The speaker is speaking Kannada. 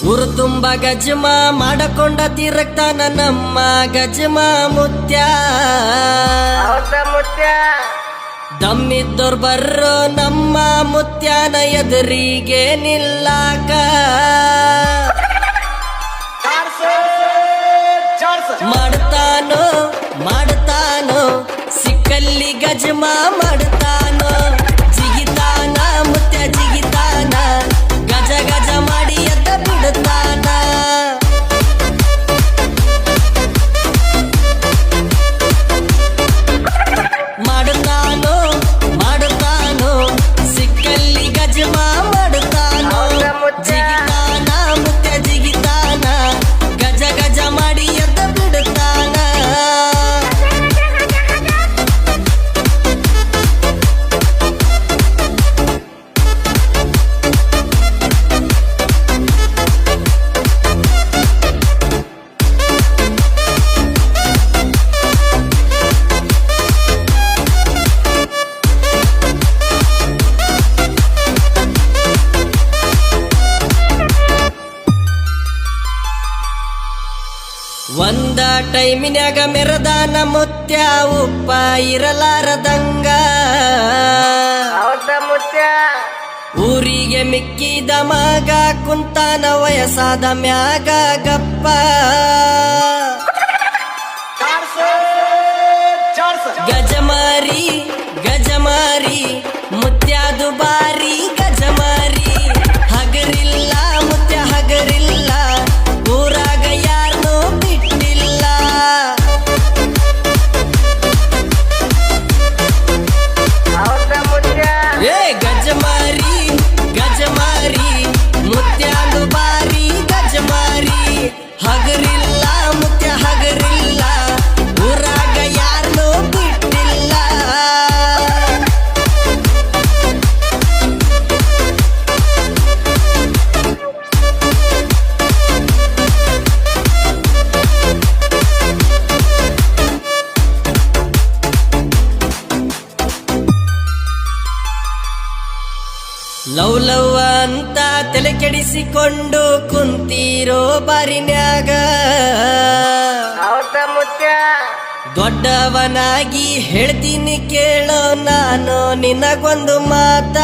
ಊರು ತುಂಬ ಗಜಮ ಮಾಡಕೊಂಡ ತಿರಕ್ತಾನ ನಮ್ಮ ಗಜಮ ಮುತ್ಯ ದಮ್ಮಿದ್ದೋರ್ ಬರ್ರೋ ನಮ್ಮ ಮುತ್ಯಾನ ಎದುರಿಗೆ ನಿಲ್ಲಾಕ ಮಾಡ್ತಾನೋ ಮಾಡ್ತಾನೋ ಸಿಕ್ಕಲ್ಲಿ ಗಜಮ ಮಾಡ್ತಾನೋ ಜಿಗಿತಾನ ಮುತ್ಯ ಜಿಗಿತಾನ ಗಜ ಗಜ ಮಾಡಿ ಎದ್ದ ಬಿಡುತ್ತಾನ ಮಾಡುತ್ತಾನೋ ಮಾಡುತ್ತಾನೋ ಸಿಕ್ಕಲ್ಲಿ ಗಜಮ ಮಾಡುತ್ತಾನೋ ಜಿಗಿತಾನ ಮುತ್ಯ ಜಿಗಿತಾನ ಗಜ ಗಜ ಮಾಡಿ ಎದ್ದ ಬಿಡುತ್ತಾನ ಒಂದ ಟೈಮಿನ್ಯಾಗ ಮೆರದಾನ ಮುತ್ಯ ಉಪ್ಪ ಇರಲಾರದಂಗ ಊರಿಗೆ ಮಿಕ್ಕಿದ ಮಗ ಕುಂತಾನ ವಯಸ್ಸಾದ ಮ್ಯಾಗ ಗಪ್ಪ ಗಜಮಾರಿ ಗಜಮಾರಿ ಮುತ್ಯಾದು ಬಾರಿ ಗಜಮಾರಿ ಹಗರಿಲ್ಲ ಮುತ್ಯ ಹಗರಿಲ್ಲ ಊರಾಗ ಯಾರನ್ನೂ ಬಿಟ್ಟಿಲ್ಲ ಏ ಗಜಮಾರಿ ಗಜಮಾರಿ ಮುತ್ಯಾದು ಬಾರಿ ಗಜಮಾರಿ ಹಗರಿಲ್ಲ ಮುತ್ಯ ಹಗರಿಲ್ಲ ಊರಾಗ ಯಾರನ್ನೂ ಬಿಟ್ಟಿಲ್ಲ ಲವ್ ಲವ್ ಅಂತ ತಲೆ ಕೆಡಿಸಿಕೊಂಡು ಕುಂತೀರೋ ಬಾರಿನ್ಯಾಗ ದೊಡ್ಡವನಾಗಿ ಹೇಳ್ತೀನಿ ಕೇಳೋ ನಾನು ನಿನಗೊಂದು ಮಾತ